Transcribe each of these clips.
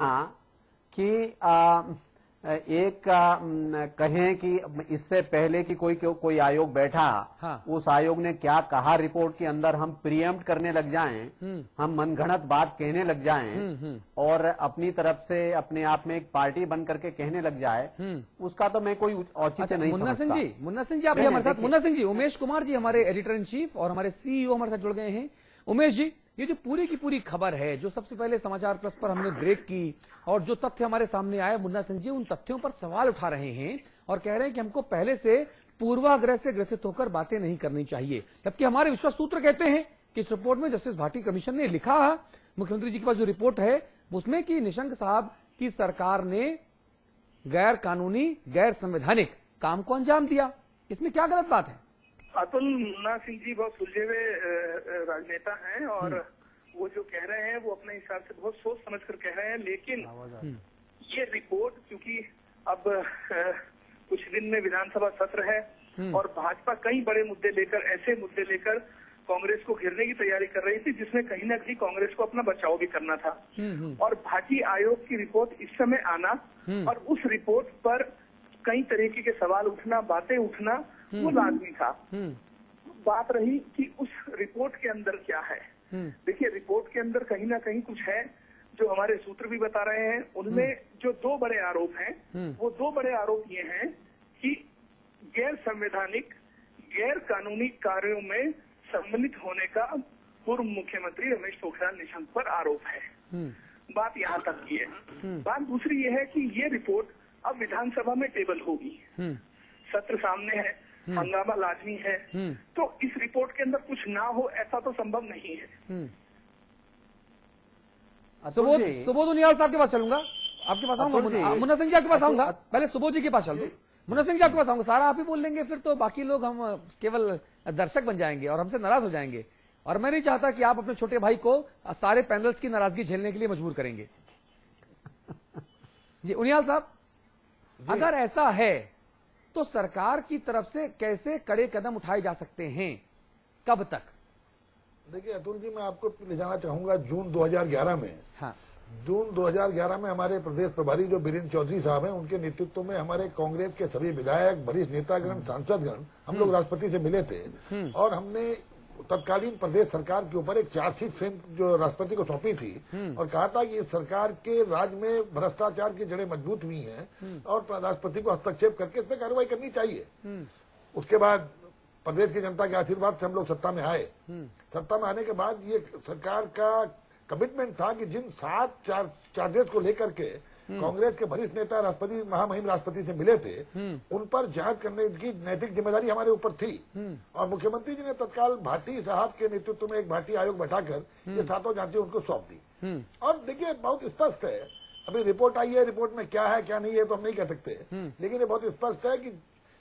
हाँ कि कहें कि इससे पहले कि कोई आयोग बैठा, हाँ। उस आयोग ने क्या कहा रिपोर्ट के अंदर, हम प्रिएम्प्ट करने लग जाएं, हम मनगढ़ंत बात कहने लग जाएं और अपनी तरफ से अपने आप में एक पार्टी बन करके कहने लग जाए, उसका तो मैं कोई औचित्य नहीं समझता। मुन्ना सिंह जी आप हमारे साथ। मुन्ना सिंह जी, उमेश कुमार जी हमारे एडिटर इन चीफ और हमारे सीईओ हमारे साथ जुड़ गए हैं। उमेश जी, ये जो पूरी की पूरी खबर है, जो सबसे पहले समाचार प्लस पर हमने ब्रेक की और जो तथ्य हमारे सामने आए, मुन्ना सिंह जी उन तथ्यों पर सवाल उठा रहे हैं और कह रहे हैं कि हमको पहले से पूर्वाग्रह से ग्रसित होकर बातें नहीं करनी चाहिए, जबकि हमारे विश्वास सूत्र कहते हैं कि इस रिपोर्ट में जस्टिस भाटी कमीशन ने लिखा है, मुख्यमंत्री जी के पास जो रिपोर्ट है उसमें कि निशंक साहब की सरकार ने गैर कानूनी, गैर संवैधानिक काम को अंजाम दिया। इसमें क्या गलत बात है? अतुल, मुन्ना सिंह जी बहुत सुलझे हुए राजनेता हैं और वो जो कह रहे हैं वो अपने हिसाब से बहुत सोच समझ कर कह रहे हैं, लेकिन ये रिपोर्ट क्योंकि अब कुछ दिन में विधानसभा सत्र है और भाजपा कई बड़े मुद्दे लेकर, ऐसे मुद्दे लेकर कांग्रेस को घेरने की तैयारी कर रही थी जिसमें कहीं ना कहीं कांग्रेस को अपना बचाव भी करना था। और भाटी आयोग की रिपोर्ट इस समय आना और उस रिपोर्ट पर कई तरीके के सवाल उठना, बातें उठना, वो लाजमी था। बात रही कि उस रिपोर्ट के अंदर क्या है। देखिए, रिपोर्ट के अंदर कहीं ना कहीं कुछ है जो हमारे सूत्र भी बता रहे हैं। उनमें जो दो बड़े आरोप हैं, वो दो बड़े आरोप ये हैं कि गैर संवैधानिक, गैर कानूनी कार्यों में सम्मिलित होने का पूर्व मुख्यमंत्री रमेश पोखरियाल निशंक पर आरोप है। बात यहाँ तक की है। बात दूसरी ये है कि ये रिपोर्ट अब विधानसभा में टेबल होगी, सत्र सामने है, हंगामा लाजमी है, तो इस रिपोर्ट के अंदर कुछ ना हो ऐसा तो संभव नहीं है। सुबोध उनियाल साहब के पास चलूंगा, आपके पास आऊंगा। मुन्ना सिंह जी आपके पास आऊंगा, पहले सुबोध जी के पास चल दो। मुन्ना सिंह जी आपके पास आऊंगा, सारा आप ही बोल लेंगे, फिर तो बाकी लोग हम केवल दर्शक बन जाएंगे और हमसे नाराज हो जाएंगे, और मैं नहीं चाहता कि आप अपने छोटे भाई को सारे पैनल्स की नाराजगी झेलने के लिए मजबूर करेंगे। जी उनियाल साहब, अगर ऐसा है तो सरकार की तरफ से कैसे कड़े कदम उठाए जा सकते हैं, कब तक? देखिए अतुल जी, मैं आपको ले जाना चाहूंगा जून 2011 में। हाँ। जून 2011 में हमारे प्रदेश प्रभारी जो बीरेन्द्र चौधरी साहब हैं, उनके नेतृत्व में हमारे कांग्रेस के सभी विधायक, वरिष्ठ नेतागण, सांसदगण, हम लोग राष्ट्रपति से मिले थे और हमने तत्कालीन प्रदेश सरकार के ऊपर एक चार्जशीट फ्रेम जो राष्ट्रपति को सौंपी थी और कहा था कि इस सरकार के राज में भ्रष्टाचार की जड़ें मजबूत हुई हैं और राष्ट्रपति को हस्तक्षेप करके इस पर कार्रवाई करनी चाहिए। उसके बाद प्रदेश की जनता के आशीर्वाद से हम लोग सत्ता में आए। सत्ता में आने के बाद ये सरकार का कमिटमेंट था कि जिन 7 चार्जेस को लेकर के कांग्रेस के वरिष्ठ नेता राष्ट्रपति, महामहिम राष्ट्रपति से मिले थे, उन पर जांच करने की नैतिक जिम्मेदारी हमारे ऊपर थी और मुख्यमंत्री जी ने तत्काल भाटी साहब के नेतृत्व में एक भाटी आयोग बैठाकर ये 7 जांचें उनको सौंप दी। और देखिए, बहुत स्पष्ट है, अभी रिपोर्ट आई है, रिपोर्ट में क्या है क्या नहीं है तो हम नहीं कह सकते, लेकिन ये बहुत स्पष्ट है कि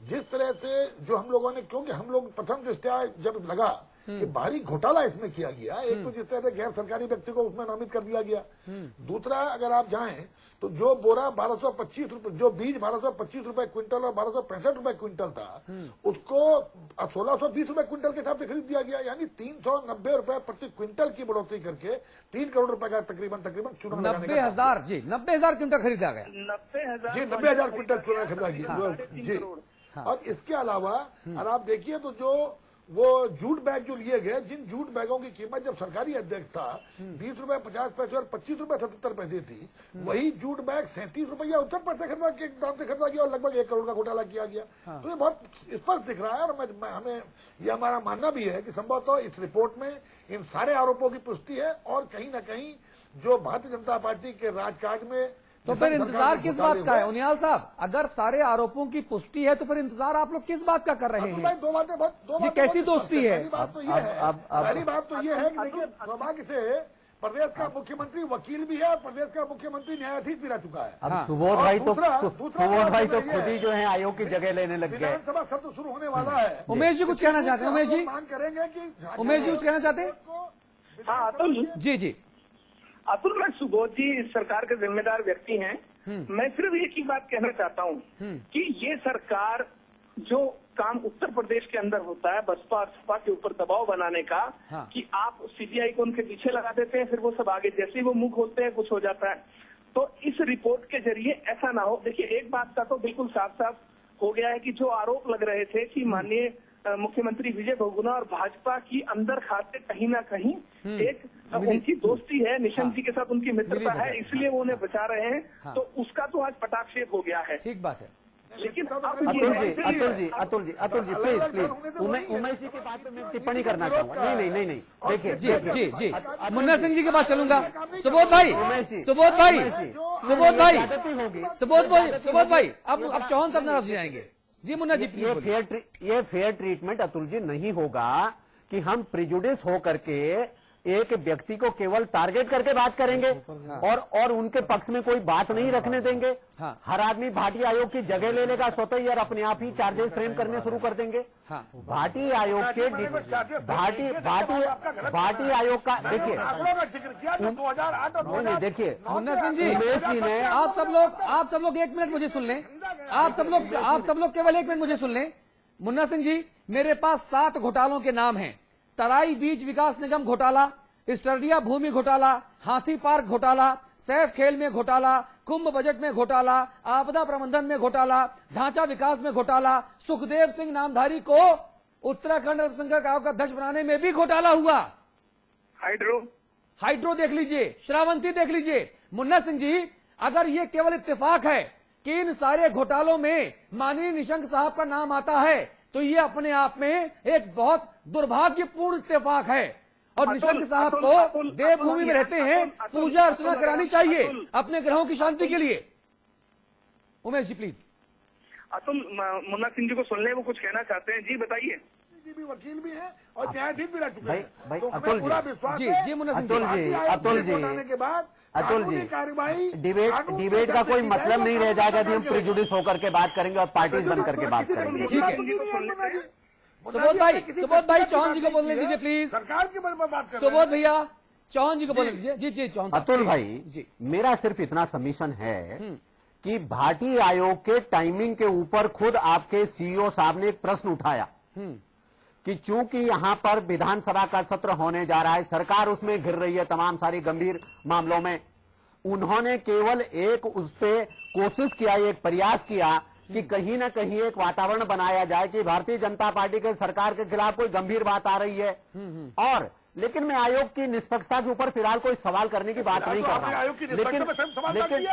जिस तरह से जो हम लोगों ने, क्योंकि हम लोग प्रथम दृष्टया जब लगा कि भारी घोटाला इसमें किया गया, एक तो जिस तरह से गैर सरकारी व्यक्ति को उसमें नामित कर दिया गया, दूसरा अगर आप जाएं तो जो बोरा 1225 रुपए, जो बीज 1225 रुपए क्विंटल और 1265 रुपए क्विंटल था, उसको 1620 रुपए क्विंटल के हिसाब से खरीद दिया गया, यानी 390 रुपए प्रति क्विंटल की बढ़ोतरी करके 3 करोड़ रुपए का तकरीबन चूना लगाने का 90,000 जी 90,000 क्विंटल खरीदा गया। 90,000 क्विंटल चूना खरीदा गया जी। और इसके अलावा अगर आप देखिए तो जो वो जूट बैग जो लिए गए, जिन जूट बैगों की कीमत जब सरकारी अध्यक्ष था 20 रुपए 50 पैसे और 25 रुपए 77 पैसे थी, वही जूट बैग 37 रुपया 69 पैसे खरीदा के दाम से खरीदा गया और लगभग 1 करोड़ का घोटाला किया गया। तो ये बहुत स्पष्ट दिख रहा है और हमें ये हमारा मानना भी है कि संभवतः इस रिपोर्ट में इन सारे आरोपों की पुष्टि है और कहीं न कहीं जो भारतीय जनता पार्टी के राजकाज में, तो फिर इंतजार किस बात का है उनियाल साहब? अगर सारे आरोपों की पुष्टि है तो फिर इंतजार आप लोग किस बात का कर रहे हैं? दो बातें कैसी दोस्ती है? पहली बात तो ये है कि देखिए, सौभाग्य से प्रदेश का मुख्यमंत्री वकील भी है और प्रदेश का मुख्यमंत्री न्यायाधीश भी रह चुका है। अब सुबोध भाई तो खुद ही जो है आयोग की जगह लेने लग गए। विधानसभा सत्र शुरू होने वाला है। उमेश जी कुछ कहना चाहते हैं? उमेश जी मांग करेंगे कि उमेश जी कुछ कहना चाहते हैं? हाँ अतुल जी अतुल, मैं सुबोध जी इस सरकार के जिम्मेदार व्यक्ति हैं। मैं सिर्फ एक ही बात कहना चाहता हूँ कि ये सरकार जो काम उत्तर प्रदेश के अंदर होता है बसपा और सपा के ऊपर दबाव बनाने का, कि आप सीबीआई को उनके पीछे लगा देते हैं, फिर वो सब आगे जैसे ही वो मुंह खोलते हैं कुछ हो जाता है, तो इस रिपोर्ट के जरिए ऐसा ना हो। देखिए, एक बात का तो बिल्कुल साफ साफ हो गया है कि जो आरोप लग रहे थे कि माननीय मुख्यमंत्री विजय बहुगुणा और भाजपा की अंदर खाते कहीं ना कहीं एक उनकी दोस्ती है, निशंक जी के साथ उनकी मित्रता है, इसलिए वो उन्हें बचा रहे हैं। तो उसका तो आज पटाक्षेप हो गया है। ठीक बात है। लेकिन अतुल जी प्लीज उमेश जी के बात पे मैं टिप्पणी करना चाहूंगा। नहीं देखिए जी मुन्ना सिंह जी के पास चलूंगा। सुबोध भाई अब चौहान साहब नाराज हो जाएंगे। जी मुन्ना जी, ये फेयर ट्रीटमेंट अतुल जी नहीं होगा कि हम प्रिजुडिस हो करके एक व्यक्ति को केवल टारगेट करके बात करेंगे और उनके पक्ष में कोई बात नहीं रखने देंगे। हर आदमी भाटी आयोग की जगह ले लेगा स्वतः ही और अपने आप ही चार्जेस फ्रेम करने शुरू कर देंगे। भाटी आयोग के भाटी आयोग का देखिए, नहीं देखिए मुन्ना सिंह जी, उमेश जी ने आप सब लोग 1 मिनट मुझे सुन लें। आप सब लोग केवल 1 मिनट मुझे सुन लें। मुन्ना सिंह जी, मेरे पास 7 घोटालों के नाम हैं। तराई बीच विकास निगम घोटाला, स्टर्डिया भूमि घोटाला, हाथी पार्क घोटाला, सैफ खेल में घोटाला, कुंभ बजट में घोटाला, आपदा प्रबंधन में घोटाला, ढांचा विकास में घोटाला, सुखदेव सिंह नामधारी को उत्तराखंड अल्पसंख्यक आयोग का अध्यक्ष बनाने में भी घोटाला हुआ। हाइड्रो देख लीजिए, श्रावंती देख लीजिए। मुन्ना सिंह जी, अगर ये केवल इत्तेफाक है कि इन सारे घोटालों में माननीय निशंक साहब का नाम आता है, तो ये अपने आप में एक बहुत दुर्भाग्यपूर्ण इत्तेफाक है। और निशंक साहब को देवभूमि में रहते हैं, पूजा अर्चना करानी चाहिए अपने ग्रहों की शांति के लिए। उमेश जी प्लीज। अतुल, मुन्ना सिंह जी को सुन ले, वो कुछ कहना चाहते हैं। जी बताइए। जी भी वकील भी हैं और न्यायाधीश भी रह चुके हैं। भाई तो अतुल पूरा विश्वास जी है। जी मुन्ना सिंह अतुल जी के बाद अतुल जी, कार्रवाई डिबेट का कोई मतलब नहीं रह जाएगा कि हम प्रिजुडिस होकर के बात करेंगे और पार्टीज बन करके बात करेंगे। ठीक है, सुबोध भाई चौहान जी को बोलने दीजिए प्लीज। सरकार के बारे में बात कर सुबोध भैया चौहान जी को बोलने दीजिए। जी चौहान साहब। अतुल भाई जी, मेरा सिर्फ इतना सबमिशन है कि भाटी आयोग के टाइमिंग के ऊपर खुद आपके सीईओ साहब ने एक प्रश्न उठाया कि चूंकि यहां पर विधानसभा का सत्र होने जा रहा है, सरकार उसमें घिर रही है तमाम सारी गंभीर मामलों में, उन्होंने केवल एक उस पे कोशिश किया, एक प्रयास किया कि कहीं ना कहीं एक वातावरण बनाया जाए कि भारतीय जनता पार्टी के सरकार के खिलाफ कोई गंभीर बात आ रही है। और लेकिन मैं आयोग की निष्पक्षता के ऊपर फिलहाल कोई सवाल करने की बात नहीं कर रहा हूं।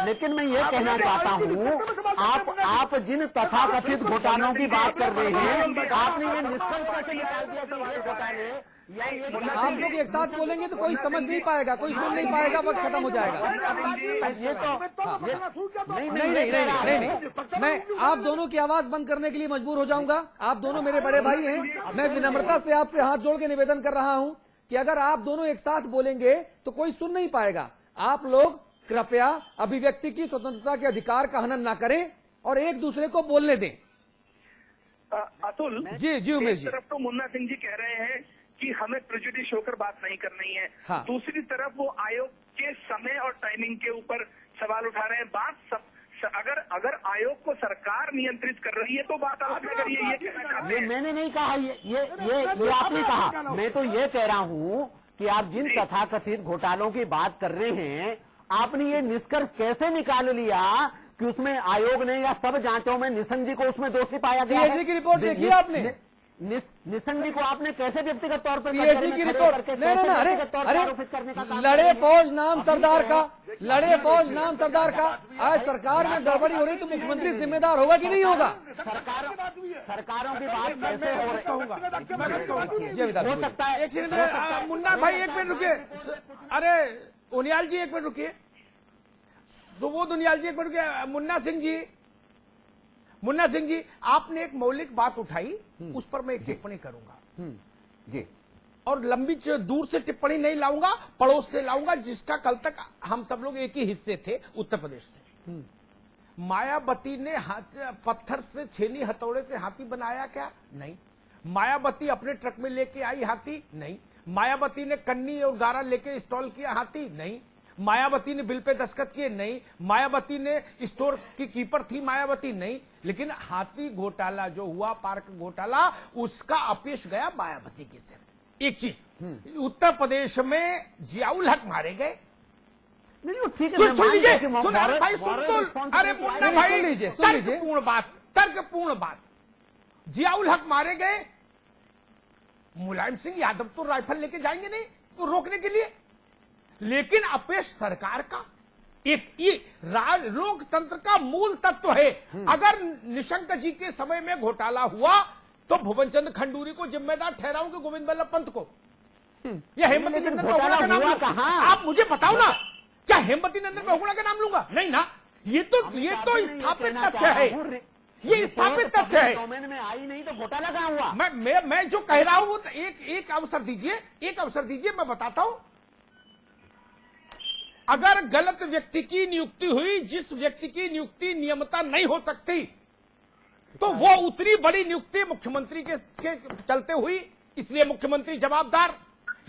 लेकिन मैं ये कहना चाहता हूं, आप जिन तथाकथित घोटालों की बात कर रहे हैं, आपने ये निष्पक्ष कैसे निकाल दिया कि ये घोटाले आप लोग एक साथ बोलेंगे तो कोई समझ नहीं पाएगा, कोई सुन नहीं पाएगा, वक्त खत्म हो जाएगा। ये तो नहीं, मैं आप दोनों की आवाज बंद करने के लिए मजबूर हो जाऊंगा। आप दोनों मेरे बड़े भाई हैं। मैं विनम्रता से आपसे हाथ जोड़ के निवेदन कर रहा हूं कि अगर आप दोनों एक साथ बोलेंगे तो कोई सुन नहीं पाएगा। आप लोग कृपया अभिव्यक्ति की स्वतंत्रता के अधिकार का हनन ना करें और एक दूसरे को बोलने दें। अतुल जी उमेश जी, एक तरफ तो मुन्ना सिंह जी कह रहे हैं कि हमें प्रेजुडिस होकर बात नहीं करनी है। हाँ। दूसरी तरफ वो आयोग के समय और टाइमिंग के ऊपर सवाल उठा रहे हैं। बात अगर आयोग को सरकार नियंत्रित कर रही है तो बात अलग है। अगर ये कहना चाहते हैं, मैंने नहीं कहा, ये आपने कहा। मैं तो ये कह रहा हूं कि आप जिन तथाकथित घोटालों की बात कर रहे हैं, आपने ये निष्कर्ष कैसे निकाल लिया कि उसमें आयोग ने या सब जांचों में निशंक जी को उसमें दोषी पाया गया है? सीएजी की रिपोर्ट देखी आपने? निशंक जी को आपने कैसे व्यक्तिगत तौर पर सीएजी की रिपोर्ट? अरे लड़े फौज नाम सरदार का आज सरकार में गड़बड़ी हो रही तो मुख्यमंत्री जिम्मेदार होगा कि नहीं होगा? सरकारों की बात कैसे हो सकता है? एक सेकंड मुन्ना भाई, 1 मिनट रुकिए। अरे उनियाल जी 1 मिनट रुकिए। सुबोध उनियाल जी 1 मिनट रुकिए। मुन्ना सिंह जी आपने एक मौलिक बात उठाई, उस पर मैं एक टिप्पणी करूंगा जी, और लंबी दूर से टिप्पणी नहीं लाऊंगा, पड़ोस से लाऊंगा, जिसका कल तक हम सब लोग एक ही हिस्से थे, उत्तर प्रदेश से। मायावती ने पत्थर से, छेनी हथौड़े से हाथी बनाया क्या? नहीं। मायावती अपने ट्रक में लेके आई हाथी? नहीं। मायावती ने कन्नी और गारा लेके स्टॉल किया हाथी? नहीं। मायावती ने बिल पे दस्तखत किए? नहीं। मायावती ने स्टोर की कीपर थी मायावती? नहीं। लेकिन हाथी घोटाला जो हुआ, पार्क घोटाला, उसका अपयश गया मायावती के सिर। एक चीज, उत्तर प्रदेश में जियाउल हक मारे गए, नहीं, ठीक है, सुन मैं सुन मान लीजिए, लिया कि सुन moral- भाई, सुन moral तो, responsibility अरे आई मुन्ना है। भाई, सुन लीजिए। तर्कपूर्ण बात। जियाउल हक मारे गए, मुलायम सिंह यादव तो राइफल लेके जाएंगे नहीं तो रोकने के लिए, लेकिन अपेश सरकार का एक ये लोकतंत्र का मूल तत्व है। अगर निशंक जी के समय में घोटाला हुआ तो भुवन चंद्र खंडूरी को जिम्मेदार ठहराऊंगे, गोविंद वल्लभ पंत को, या हेमवती नंदन बहुगुणा का नाम लूंगा? आप मुझे बताओ ना, क्या हेमवती नंदन बहुगुणा का नाम लूंगा? नहीं ना, ये तो स्थापित तथ्य है, ये स्थापित तथ्य है। डोमेन में आई नहीं तो घोटाला कहां हुआ? मैं जो कह रहा हूं वो तो एक अवसर दीजिए, मैं बताता हूं। अगर गलत व्यक्ति की नियुक्ति हुई, जिस व्यक्ति की नियुक्ति नियमता नहीं हो सकती, तो वो उतनी बड़ी नियुक्ति मुख्यमंत्री के चलते हुई, इसलिए मुख्यमंत्री जवाबदार।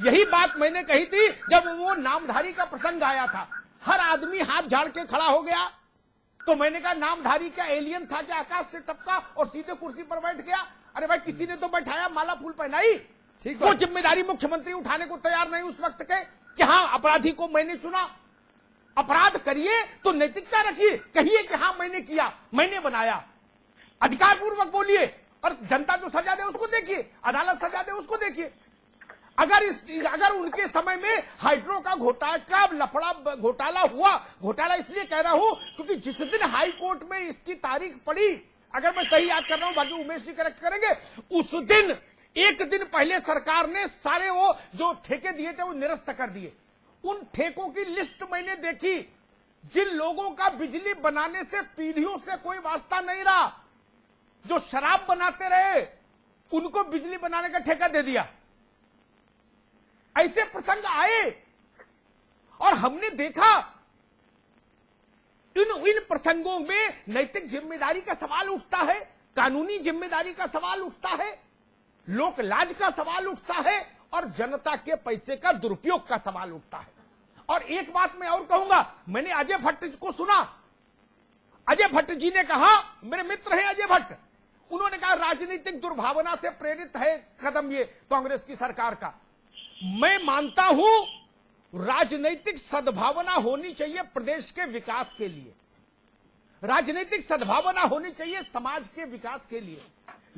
यही बात मैंने कही थी जब वो नामधारी का प्रसंग आया था, हर आदमी हाथ झाड़ के खड़ा हो गया, तो मैंने कहा नामधारी का एलियन था क्या, आकाश से टपका और सीधे कुर्सी पर बैठ गया? अरे भाई, किसी ने तो बैठाया, माला फूल पहनाई। वो जिम्मेदारी मुख्यमंत्री उठाने को तैयार नहीं उस वक्त के कि हाँ अपराधी को मैंने चुना। अपराध करिए तो नैतिकता रखिए, कहिए कि हाँ मैंने किया, मैंने बनाया, अधिकार पूर्वक बोलिए, और जनता जो सजा दे उसको देखिए, अदालत सजा दे उसको देखिए। अगर उनके समय में हाइड्रो का घोटाला हुआ, घोटाला इसलिए कह रहा हूं क्योंकि जिस दिन हाई कोर्ट में इसकी तारीख पड़ी, अगर मैं सही याद कर रहा हूं, बाकी उमेश जी करेक्ट करेंगे, उस दिन एक दिन पहले सरकार ने सारे वो जो ठेके दिए थे वो निरस्त कर दिए। उन ठेकों की लिस्ट मैंने देखी, जिन लोगों का बिजली बनाने से पीढ़ियों से कोई वास्ता नहीं रहा, जो शराब बनाते रहे, उनको बिजली बनाने का ठेका दे दिया। ऐसे प्रसंग आए और हमने देखा इन प्रसंगों में नैतिक जिम्मेदारी का सवाल उठता है, कानूनी जिम्मेदारी का सवाल उठता है, लोक लाज का सवाल उठता है, और जनता के पैसे का दुरुपयोग का सवाल उठता है। और एक बात मैं और कहूंगा, मैंने अजय भट्ट को सुना, अजय भट्ट जी ने कहा, मेरे मित्र हैं अजय भट्ट, उन्होंने कहा राजनीतिक दुर्भावना से प्रेरित है कदम ये कांग्रेस की सरकार का। मैं मानता हूं राजनीतिक सद्भावना होनी चाहिए प्रदेश के विकास के लिए, राजनीतिक सद्भावना होनी चाहिए समाज के विकास के लिए,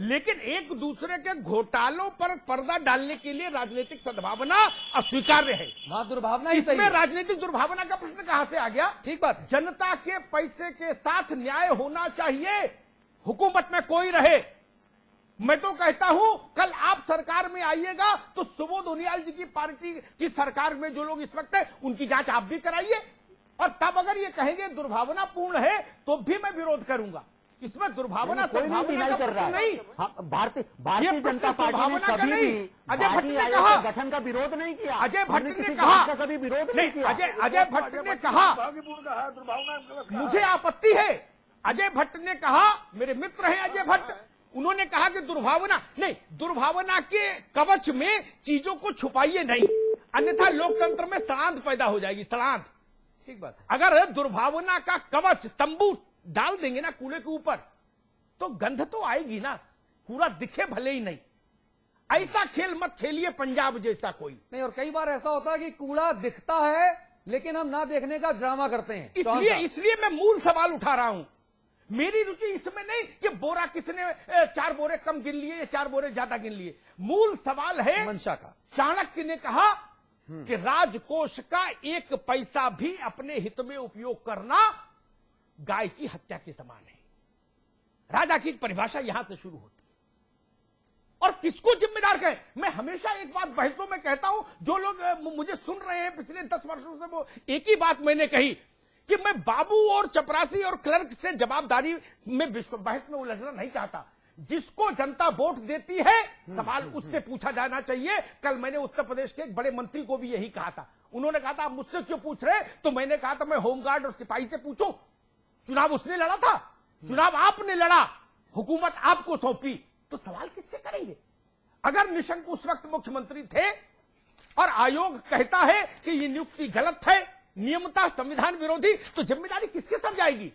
लेकिन एक दूसरे के घोटालों पर पर्दा डालने के लिए राजनीतिक सद्भावना अस्वीकार्य है। दुर्भावना इसमें राजनीतिक दुर्भावना का प्रश्न कहां से आ गया? ठीक बात। जनता के पैसे के साथ न्याय होना चाहिए, हुकूमत में कोई रहे। मैं तो कहता हूं कल आप सरकार में आइएगा तो सुबोध उनियाल जी की पार्टी की सरकार में जो लोग इस वक्त है उनकी जांच आप भी कराइए, और तब अगर ये कहेंगे दुर्भावना पूर्ण है तो भी मैं विरोध करूंगा। इसमें दुर्भावना सद्भावना का प्रश्न नहीं। भारतीय जनता पार्टी ने कभी भी अजय भट्ट ने कहा गठन का विरोध नहीं किया, अजय भट्ट ने कहा कभी विरोध नहीं किया। अजय भट्ट ने कहा मुझे आपत्ति है, अजय भट्ट ने कहा, मेरे मित्र हैं अजय भट्ट, उन्होंने कहा कि दुर्भावना नहीं, दुर्भावना के कवच में चीजों को छुपाइए नहीं, अन्यथा लोकतंत्र में सड़ांध पैदा हो जाएगी, सड़ांध। ठीक बात। अगर दुर्भावना का कवच तंबू डाल देंगे ना कूड़े के ऊपर तो गंध तो आएगी ना, कूड़ा दिखे भले ही नहीं। ऐसा खेल मत खेलिए पंजाब जैसा कोई नहीं। और कई बार ऐसा होता है कि कूड़ा दिखता है लेकिन हम ना देखने का ड्रामा करते हैं। इसलिए मैं मूल सवाल उठा रहा हूं। मेरी रुचि इसमें नहीं कि बोरा किसने 4 बोरे कम गिन लिए या 4 बोरे ज्यादा गिन लिए। मूल सवाल है मंशा का। चाणक्य ने कहा कि राजकोष का 1 पैसा भी अपने हित में उपयोग करना गाय की हत्या के समान है। राजा की परिभाषा यहां से शुरू होती है। और किसको जिम्मेदार कहें? मैं हमेशा एक बात बहसों में कहता हूं, जो लोग मुझे सुन रहे हैं पिछले 10 वर्षों से, वो एक ही बात मैंने कही कि मैं बाबू और चपरासी और क्लर्क से जवाबदारी में बहस में उलझना नहीं चाहता। जिसको जनता वोट देती है सवाल उससे पूछा जाना चाहिए। कल मैंने उत्तर प्रदेश के एक बड़े मंत्री को भी यही कहा था। उन्होंने कहा था आप मुझसे क्यों पूछ रहे? तो मैंने कहा था मैं होमगार्ड और सिपाही से पूछूं। चुनाव उसने लड़ा था, चुनाव आपने लड़ा, हुकूमत आपको सौंपी, तो सवाल किससे करेंगे? अगर निशंक उस वक्त मुख्यमंत्री थे और आयोग कहता है कि ये नियुक्ति गलत है, नियमता संविधान विरोधी, तो जिम्मेदारी किसके सर जाएगी?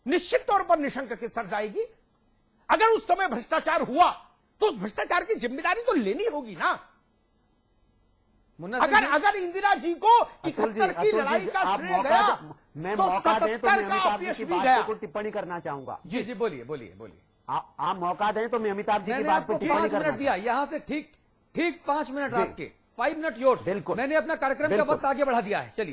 निश्चित तौर पर निशंक के सर जाएगी। अगर उस समय भ्रष्टाचार हुआ तो उस भ्रष्टाचार की जिम्मेदारी तो लेनी होगी ना। मुन्ना सिंह जी, अगर इंदिरा जी को अतुल 71 की अतुल लड़ाई का आप श्रेय मौका गया मैं तो मौका दें तो मैं 77 का अमिताभ जी अपयश की भी बात गया। को टिप्पणी करना चाहूंगा। जी जी बोलिए बोलिए बोलिए। आप मौका दें तो मैं अमिताभ जी की मैंने बात को आपको टिप्पणी 5 करना मिनट दिया, यहाँ से ठीक 5 मिनट आपके, 5 मिनट योर। बिल्कुल। मैंने अपना कार्यक्रम का बिल्कुल। वक्त आगे बढ़ा दिया है, चलिए।